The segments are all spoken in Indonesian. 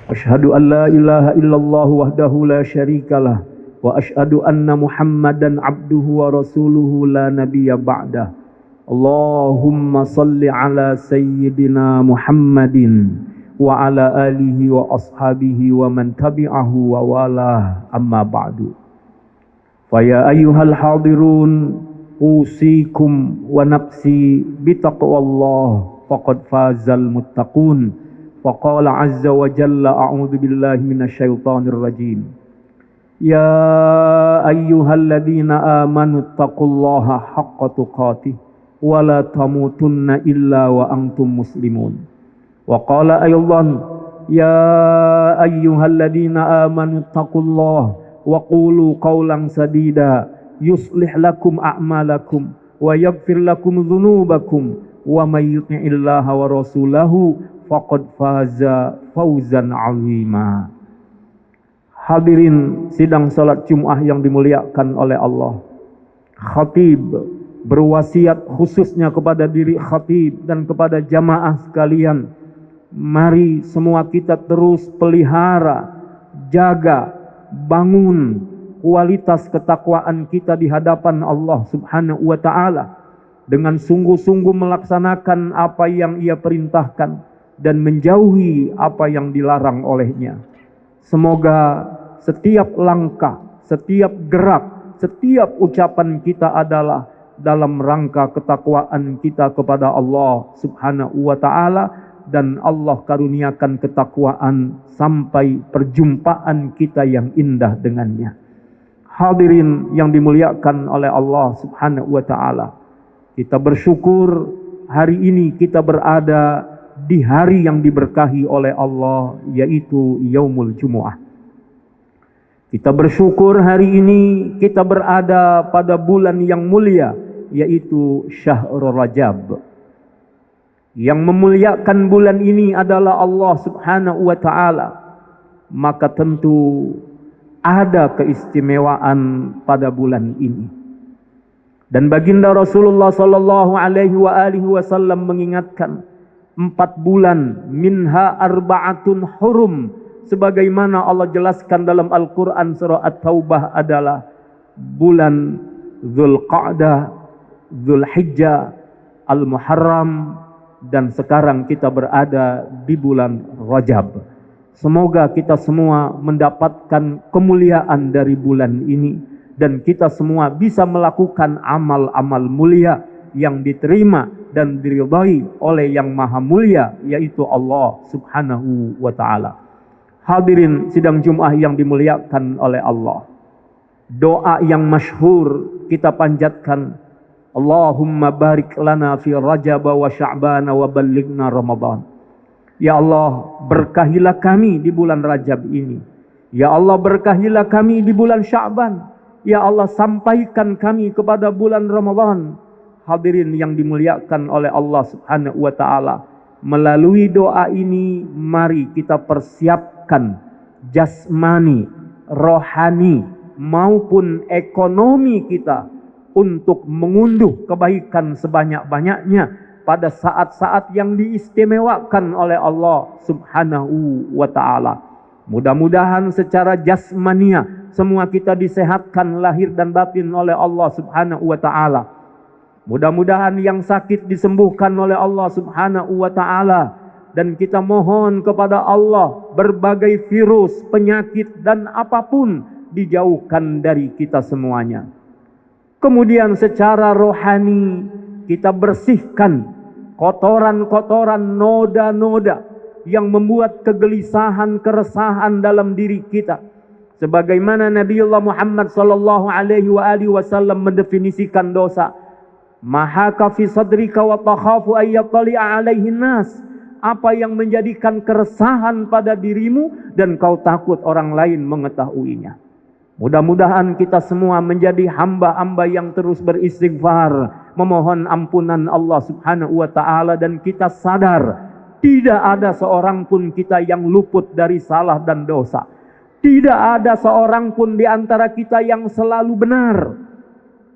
Asyhadu an la ilaha illallah wahdahu la syarikalah wa asyhadu anna Muhammadan abduhu wa rasuluhu la nabiyya ba'dah. Allahumma salli ala sayyidina Muhammadin wa ala alihi wa ashabihi wa man tabi'ahu wa walah, amma ba'du. Fa ya ayyuhal hadirun usikum wa nafsi bitaqwallah faqad fazal muttaqun. Faqala azza wa jalla a'udzu billahi minasyaitonir rajim. Ya ayyuhalladzina amanu taqullaha haqqa tuqatih wa la tamutunna illa wa antum muslimun. Wa qala aydan ya ayyuhalladzina amanu taqullaha wa qulu qawlan sadida yuslih lakum a'malakum wa yaghfir lakum dhunubakum wa may yuti'illaha wa rasulahu faqad faza fawzan 'azima. Hadirin sidang salat Jumat yang dimuliakan oleh Allah. Khatib berwasiat khususnya kepada diri khatib dan kepada jamaah sekalian. Mari semua kita terus pelihara, jaga, bangun kualitas ketakwaan kita di hadapan Allah Subhanahu wa taala dengan sungguh-sungguh melaksanakan apa yang Ia perintahkan dan menjauhi apa yang dilarang olehnya. Semoga setiap langkah, setiap gerak, setiap ucapan kita adalah dalam rangka ketakwaan kita kepada Allah Subhanahu wa taala, dan Allah karuniakan ketakwaan sampai perjumpaan kita yang indah dengannya. Hadirin yang dimuliakan oleh Allah Subhanahu wa taala, kita bersyukur hari ini kita berada di hari yang diberkahi oleh Allah, yaitu Yaumul Jumu'ah. Kita bersyukur hari ini kita berada pada bulan yang mulia, yaitu Syahrul Rajab. Yang memuliakan bulan ini adalah Allah Subhanahu wa taala. Maka tentu ada keistimewaan pada bulan ini. Dan baginda Rasulullah sallallahu alaihi wasallam mengingatkan 4 bulan, minha arba'atun hurum, sebagaimana Allah jelaskan dalam Al-Quran surah At-Taubah adalah bulan Dzulqa'dah, Dzulhijjah, Al-Muharram, dan sekarang kita berada di bulan Rajab. Semoga kita semua mendapatkan kemuliaan dari bulan ini dan kita semua bisa melakukan amal-amal mulia yang diterima dan diridhai oleh yang maha mulia, yaitu Allah Subhanahu wa ta'ala. Hadirin sidang Jumat yang dimuliakan oleh Allah, doa yang masyhur kita panjatkan, Allahumma barik lana fi Rajab wa Sya'ban wa ballighna Ramadan. Ya Allah, berkahilah kami di bulan Rajab ini. Ya Allah, berkahilah kami di bulan Sya'ban. Ya Allah, sampaikan kami kepada bulan Ramadan. Hadirin yang dimuliakan oleh Allah Subhanahu wa ta'ala, melalui doa ini mari kita persiapkan jasmani, rohani maupun ekonomi kita untuk mengunduh kebaikan sebanyak-banyaknya pada saat-saat yang diistimewakan oleh Allah Subhanahu wa ta'ala. Mudah-mudahan secara jasmania semua kita disehatkan lahir dan batin oleh Allah Subhanahu wa ta'ala. Mudah-mudahan yang sakit disembuhkan oleh Allah Subhanahu wa ta'ala. Dan kita mohon kepada Allah berbagai virus, penyakit dan apapun dijauhkan dari kita semuanya. Kemudian secara rohani kita bersihkan kotoran-kotoran, noda-noda yang membuat kegelisahan, keresahan dalam diri kita. Sebagaimana Nabiullah Muhammad sallallahu alaihi wasallam mendefinisikan dosa, mahaka fi sadrika wa takhafu ayyatali'a alaihin nas, apa yang menjadikan keresahan pada dirimu dan kau takut orang lain mengetahuinya. Mudah-mudahan kita semua menjadi hamba-hamba yang terus beristighfar, memohon ampunan Allah Subhanahu wa ta'ala, dan kita sadar tidak ada seorang pun kita yang luput dari salah dan dosa. Tidak ada seorang pun di antara kita yang selalu benar.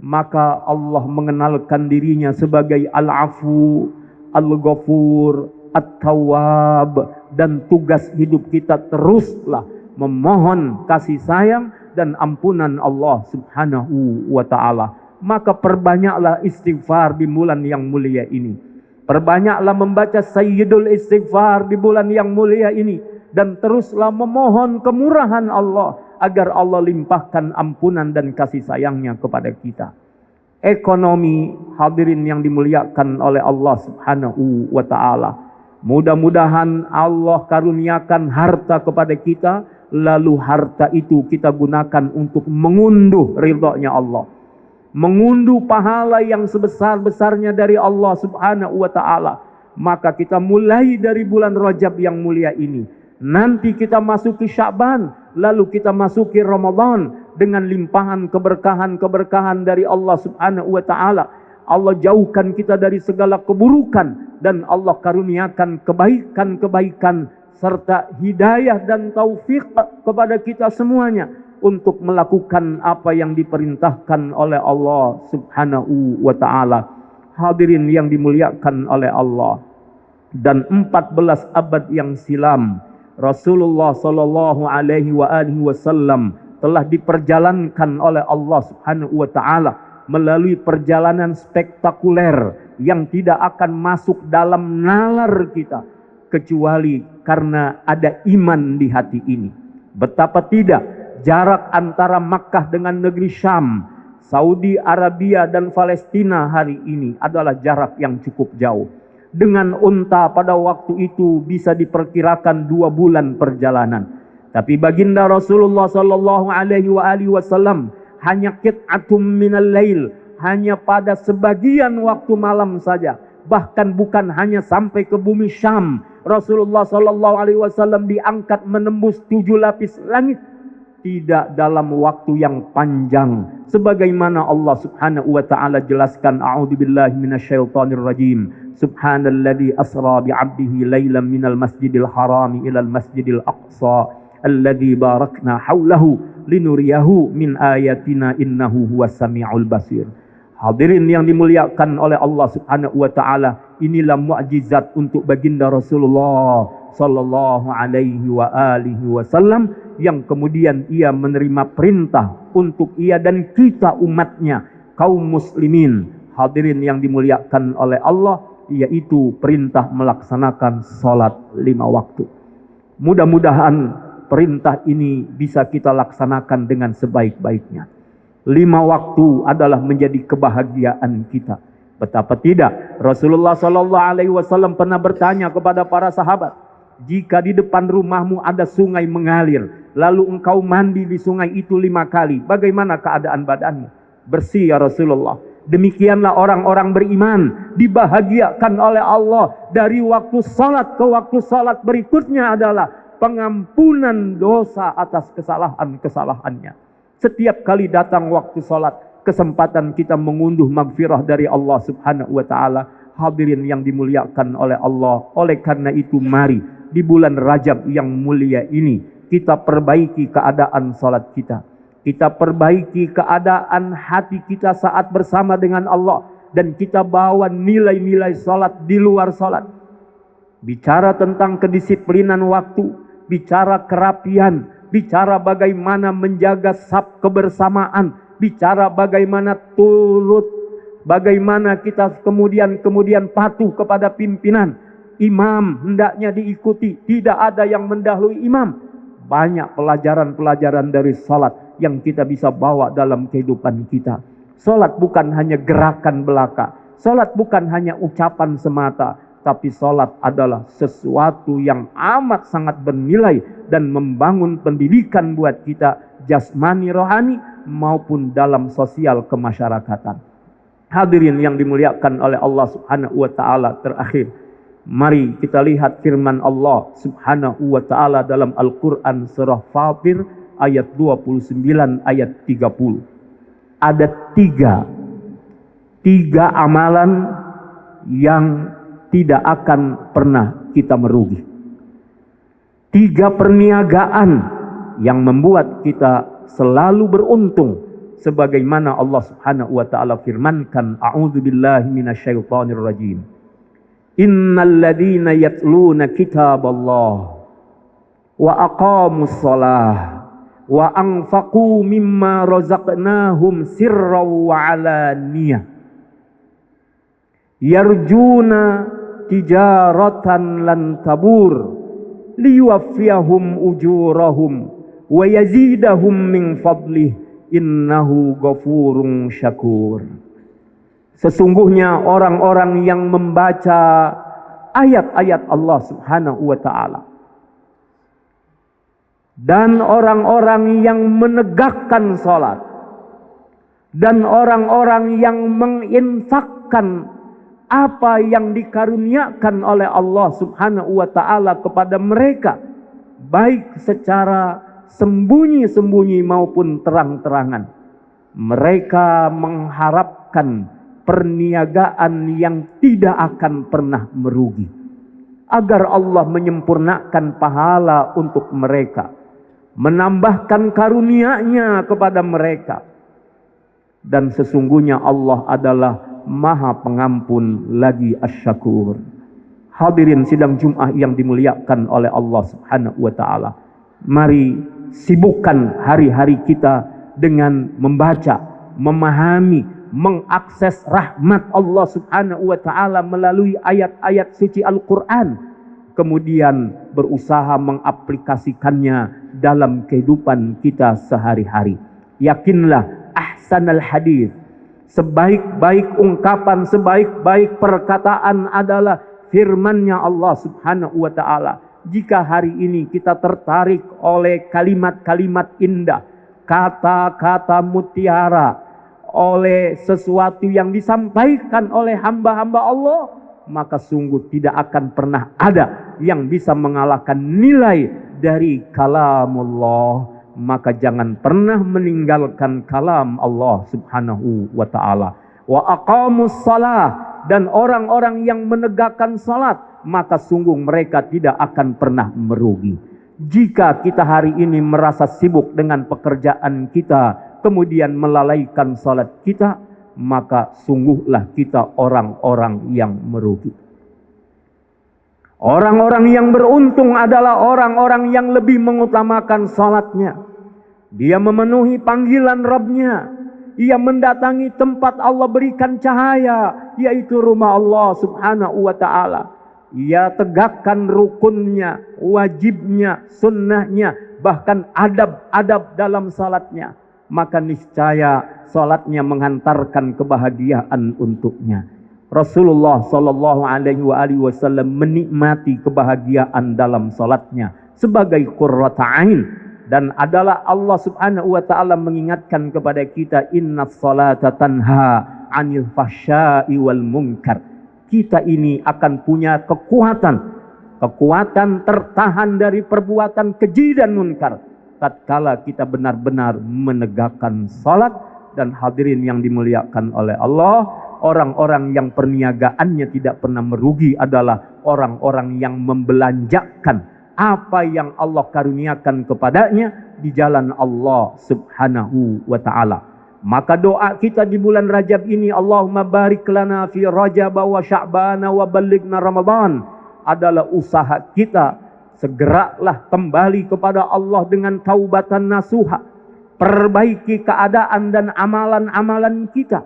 Maka Allah mengenalkan dirinya sebagai Al-Afu, Al-Ghafur, At-Tawwab, dan tugas hidup kita teruslah memohon kasih sayang dan ampunan Allah Subhanahu wa ta'ala. Maka perbanyaklah istighfar di bulan yang mulia ini. Perbanyaklah membaca Sayyidul Istighfar di bulan yang mulia ini. Dan teruslah memohon kemurahan Allah agar Allah limpahkan ampunan dan kasih sayangnya kepada kita. Ekonomi, hadirin yang dimuliakan oleh Allah Subhanahu wa ta'ala. Mudah-mudahan Allah karuniakan harta kepada kita, lalu harta itu kita gunakan untuk mengunduh ridhonya Allah. Mengunduh pahala yang sebesar-besarnya dari Allah Subhanahu wa ta'ala. Maka kita mulai dari bulan Rajab yang mulia ini. Nanti kita masuki Sya'ban, lalu kita masuki Ramadan dengan limpahan keberkahan-keberkahan dari Allah Subhanahu wa ta'ala. Allah jauhkan kita dari segala keburukan dan Allah karuniakan kebaikan-kebaikan serta hidayah dan taufik kepada kita semuanya untuk melakukan apa yang diperintahkan oleh Allah Subhanahu wa ta'ala. Hadirin yang dimuliakan oleh Allah, dan 14 abad yang silam Rasulullah sallallahu alaihi wasallam telah diperjalankan oleh Allah Subhanahu wa ta'ala melalui perjalanan spektakuler yang tidak akan masuk dalam nalar kita kecuali karena ada iman di hati ini. Betapa tidak jarak antara Makkah dengan negeri Syam, Saudi Arabia dan Palestina hari ini adalah jarak yang cukup jauh. Dengan unta pada waktu itu bisa diperkirakan 2 bulan perjalanan. Tapi baginda Rasulullah sallallahu alaihi wasallam hanya qit'atum minal lail, hanya pada sebagian waktu malam saja, bahkan bukan hanya sampai ke bumi Syam. Rasulullah sallallahu alaihi wasallam diangkat menembus 7 lapis langit, tidak dalam waktu yang panjang, sebagaimana Allah Subhanahu wa ta'ala jelaskan, a'udzubillahi minasyaitonir rajim, subhanalladzi asra bi'abdihi lailan minal masjidil harami ilal masjidil aqsa alladzi barakna haulahu linuriyahu min ayatina innahu huwas samiul basir. Hadirin yang dimuliakan oleh Allah Subhanahu wa ta'ala, inilah mukjizat untuk baginda Rasulullah sallallahu alaihi wa alihi wasallam yang kemudian ia menerima perintah untuk ia dan kita umatnya, kaum muslimin. Hadirin yang dimuliakan oleh Allah, yaitu perintah melaksanakan salat 5 waktu. Mudah-mudahan perintah ini bisa kita laksanakan dengan sebaik-baiknya. 5 waktu adalah menjadi kebahagiaan kita. Betapa tidak, Rasulullah sallallahu alaihi wasallam pernah bertanya kepada para sahabat, jika di depan rumahmu ada sungai mengalir, lalu engkau mandi di sungai itu 5 kali, bagaimana keadaan badanmu? Bersih ya Rasulullah. Demikianlah orang-orang beriman dibahagiakan oleh Allah dari waktu salat ke waktu salat berikutnya adalah pengampunan dosa atas kesalahan-kesalahannya. Setiap kali datang waktu salat, kesempatan kita mengunduh magfirah dari Allah Subhanahu wa ta'ala. Hadirin yang dimuliakan oleh Allah, oleh karena itu mari di bulan Rajab yang mulia ini kita perbaiki keadaan salat kita. Kita perbaiki keadaan hati kita saat bersama dengan Allah, dan kita bawa nilai-nilai salat di luar salat. Bicara tentang kedisiplinan waktu, bicara kerapian, bicara bagaimana menjaga saf kebersamaan, bicara bagaimana turut, bagaimana kita kemudian patuh kepada pimpinan. Imam hendaknya diikuti, tidak ada yang mendahului imam. Banyak pelajaran-pelajaran dari salat yang kita bisa bawa dalam kehidupan kita. Salat bukan hanya gerakan belaka, salat bukan hanya ucapan semata, tapi salat adalah sesuatu yang amat sangat bernilai dan membangun pendidikan buat kita jasmani rohani maupun dalam sosial kemasyarakatan. Hadirin yang dimuliakan oleh Allah Subhanahu wa ta'ala, terakhir mari kita lihat firman Allah Subhanahu wa ta'ala dalam Al-Quran surah Fatir ayat 29 ayat 30. Ada tiga amalan yang tidak akan pernah kita merugi. 3 perniagaan yang membuat kita selalu beruntung, sebagaimana Allah Subhanahu wa ta'ala firmankan, a'udzubillahi minasyaitonir rajim. Innal ladzina yatluna kitaballah wa aqamus shalah wa anfaqu mimma razaqnahum sirran wa alaniyah yarjuna tijaratan lan tabur liyuwaffiyahum ujurahum wa yazidahum min fadlih innahu ghafurun syakur. Sesungguhnya orang-orang yang membaca ayat-ayat Allah Subhanahu wa ta'ala dan orang-orang yang menegakkan salat dan orang-orang yang menginfakkan apa yang dikaruniakan oleh Allah Subhanahu wa ta'ala kepada mereka, baik secara sembunyi-sembunyi maupun terang-terangan, mereka mengharapkan perniagaan yang tidak akan pernah merugi, agar Allah menyempurnakan pahala untuk mereka, menambahkan karunia-Nya kepada mereka. Dan sesungguhnya Allah adalah Maha Pengampun lagi Asy-Syakur. Hadirin sidang Jumat yang dimuliakan oleh Allah Subhanahu wa ta'ala, mari sibukkan hari-hari kita dengan membaca, memahami, mengakses rahmat Allah Subhanahu wa ta'ala melalui ayat-ayat suci Al-Quran, kemudian berusaha mengaplikasikannya dalam kehidupan kita sehari-hari. Yakinlah ahsanal hadis, sebaik-baik ungkapan, sebaik-baik perkataan adalah firman-Nya Allah Subhanahu wa ta'ala. Jika hari ini kita tertarik oleh kalimat-kalimat indah, kata-kata mutiara, oleh sesuatu yang disampaikan oleh hamba-hamba Allah, maka sungguh tidak akan pernah ada yang bisa mengalahkan nilai dari kalamullah. Maka jangan pernah meninggalkan kalam Allah Subhanahu wa ta'ala. Wa aqamus shalah, dan orang-orang yang menegakkan salat, maka sungguh mereka tidak akan pernah merugi. Jika kita hari ini merasa sibuk dengan pekerjaan kita, kemudian melalaikan salat kita, maka sungguhlah kita orang-orang yang merugi. Orang-orang yang beruntung adalah orang-orang yang lebih mengutamakan salatnya. Dia memenuhi panggilan Rabb-Nya. Ia mendatangi tempat Allah berikan cahaya, yaitu rumah Allah Subhanahu wa ta'ala. Ia tegakkan rukunnya, wajibnya, sunnahnya, bahkan adab-adab dalam salatnya. Maka niscaya salatnya menghantarkan kebahagiaan untuknya. Rasulullah sallallahu alaihi wasallam menikmati kebahagiaan dalam salatnya sebagai qurrata ain, dan adalah Allah Subhanahu wa taala mengingatkan kepada kita, innas salata tanha 'anil fahsya'i wal munkar. Kita ini akan punya kekuatan tertahan dari perbuatan keji dan munkar tatkala kita benar-benar menegakkan salat. Dan hadirin yang dimuliakan oleh Allah, orang-orang yang perniagaannya tidak pernah merugi adalah orang-orang yang membelanjakan apa yang Allah karuniakan kepadanya di jalan Allah Subhanahu wa ta'ala. Maka doa kita di bulan Rajab ini, Allahumma barik lana fi Rajab wa Sya'ban wa ballighna Ramadan, adalah usaha kita segeralah kembali kepada Allah dengan taubatan nasuha. Perbaiki keadaan dan amalan-amalan kita,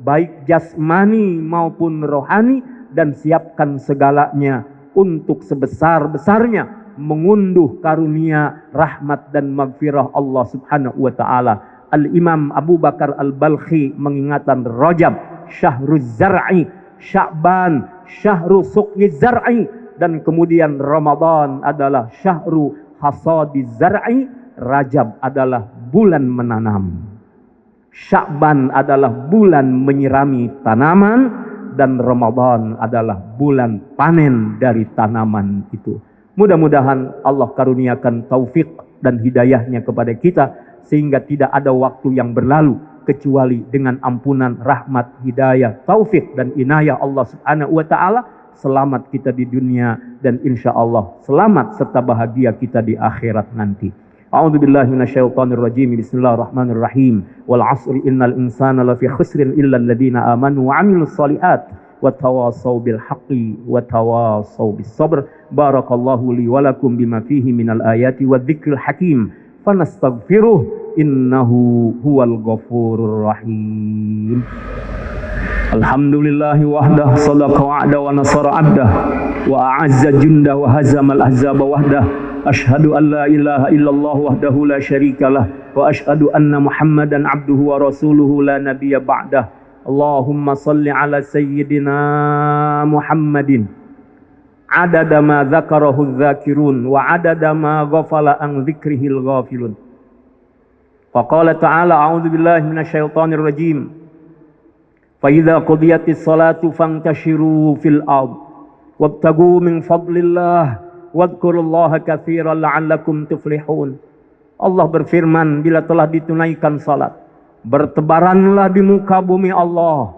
baik jasmani maupun rohani, dan siapkan segalanya untuk sebesar-besarnya mengunduh karunia, rahmat dan maghfirah Allah Subhanahu wa ta'ala. Al-Imam Abu Bakar Al-Balkhi mengingatkan Rajab syahruz zar'i, Sya'ban syahru suqyi zar'i, dan kemudian Ramadan adalah syahru hasadiz zar'i. Rajab adalah bulan menanam, Sya'ban adalah bulan menyirami tanaman, dan Ramadan adalah bulan panen dari tanaman itu. Mudah-mudahan Allah karuniakan taufik dan hidayahnya kepada kita, sehingga tidak ada waktu yang berlalu kecuali dengan ampunan, rahmat, hidayah, taufik dan inayah Allah Subhanahu wa ta'ala. Selamat kita di dunia, dan insya Allah selamat serta bahagia kita di akhirat nanti. A'udzu billahi minasyaitonir rajim. Bismillahirrahmanirrahim. Wal 'asri innal insana lafi khusrin illa alladziina aamanu wa 'amilus shalihat wa tawasaw bil haqqi wa tawasaw bis sabr. Barakallahu li wa lakum bima fihi minal ayati wa dzikril hakim. Fanastaghfiruh innahu huwal ghafurur rahim. Alhamdulillahi wahdah, sadaqa wa'dah wa nasara 'abdah wa a'azza jundah wa hazamal ahzaba wahdah. Ashhadu an la ilaha illallah wahdahu la syarikalah wa ashhadu anna Muhammadan 'abduhu wa rasuluhu la nabiyya ba'dah. Allahumma salli ala sayyidina Muhammadin adada ma dzakarahu dzakirun wa adada ma ghafala an dzikrihil ghafilun. Faqala ta'ala a'udzu billahi minasyaitonir rajim. فَإِذَا قُضِيَتِ الصَّلَاةُ فَانْتَشِرُوا فِي الْأَرْضِ وَابْتَغُوا مِنْ فَضْلِ اللَّهِ وَاذْكُرُوا اللَّهَ كَثِيرًا لَعَلَّكُمْ تُفْلِحُونَ. Allah berfirman, bila telah ditunaikan salat, bertebaranlah di muka bumi Allah,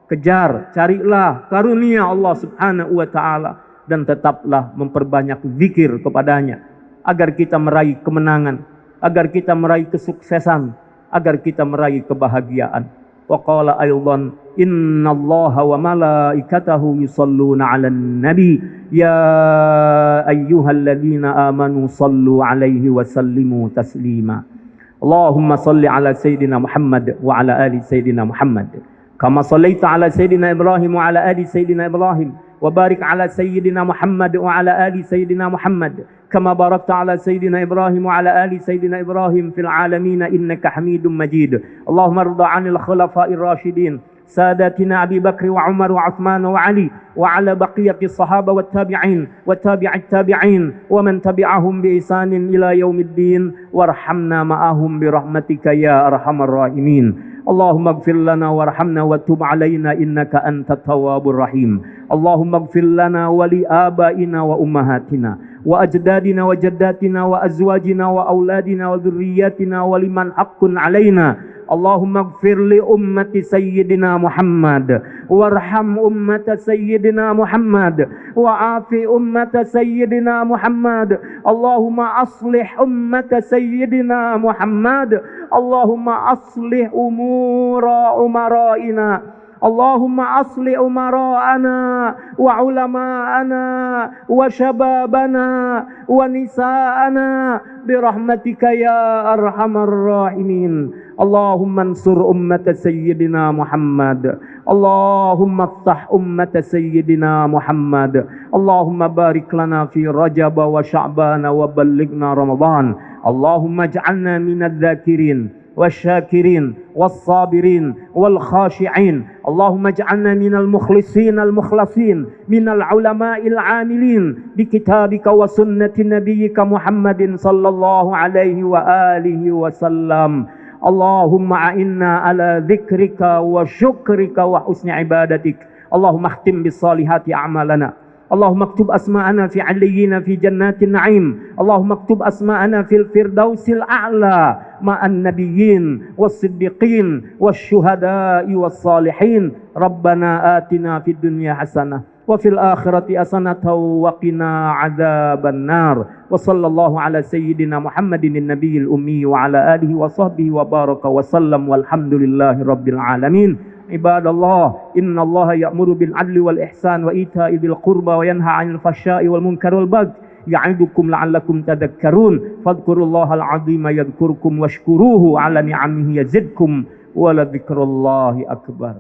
kejar, carilah karunia Allah subhanahu wa ta'ala, dan tetaplah memperbanyak zikir kepadanya, agar kita meraih kemenangan, agar kita meraih kesuksesan, agar kita meraih kebahagiaan. Wa qala aydan innallaha wa malaikatahu yusalluna 'alan nabi ya ayyuhalladzina amanu sallu 'alaihi wa sallimu taslima. Allahumma salli 'ala sayyidina Muhammad wa 'ala ali sayyidina Muhammad kama sallaita 'ala sayyidina Ibrahim wa 'ala ali sayyidina Ibrahim wa barik 'ala sayyidina Muhammad wa 'ala ali sayyidina Muhammad kama barakta 'ala sayyidina Ibrahim wa 'ala ali sayyidina Ibrahim fil 'alamin innaka Hamidum Majid. Allahumma rida 'anil khulafa'ir rasyidin ساداتنا أبي بكر وعمر وعثمان وعلي وعلى بقية الصحابة والتابعين وتابع التابعين ومن تبعهم بإحسان إلى يوم الدين وارحمنا معهم برحمتك يا أرحم الراحمين. اللهم اغفر لنا وارحمنا وتب علينا إنك أنت التواب الرحيم. اللهم اغفر لنا ولآبائنا وأمهاتنا وأجدادنا وجداتنا وأزواجنا وأولادنا وذرياتنا ولمن حق علينا. اللهم اغفر لأمة سيدنا محمد وارحم أمة سيدنا محمد وعاف أمة سيدنا محمد. اللهم أصلح أمة سيدنا محمد. اللهم أصلح أمور أمرائنا. اللهم أصلح أمراءنا وعلماءنا وشبابنا ونساءنا برحمتك يا أرحم الراحمين. اللهم انصر أمة سيدنا محمد. اللهم افتح أمة سيدنا محمد. اللهم بارك لنا في رجب وشعبان وبلغنا رمضان. اللهم اجعلنا من الذاكرين والشاكرين والصابرين والخاشعين. اللهم اجعلنا من المخلصين المخلصين من العلماء العاملين بكتابك وسنة نبيك محمد صلى الله عليه وآله وسلم. اللهم أعنا على ذكرك وشكرك وحسن عبادتك. اللهم اختم بالصالحات أعمالنا. اللهم اكتب أسماءنا في عليين في جنات النعيم. اللهم اكتب أسماءنا في الفردوس الأعلى مع النبيين والصديقين والشهداء والصالحين. ربنا آتنا في الدنيا حسنة وفي الآخرة حسنة وقنا عذاب النار. وصلى الله على سيدنا محمد النبي الأمي وعلى آله وصحبه وبارك وسلم والحمد لله رب العالمين. عباد الله إن الله يأمر بالعدل والإحسان وإيتاء ذي القربى وينهى عن الفحشاء والمنكر والبغي يعظكم لعلكم تذكرون. فاذكروا الله العظيم يذكركم واشكروه على نعمه يزدكم ولذكر الله أكبر.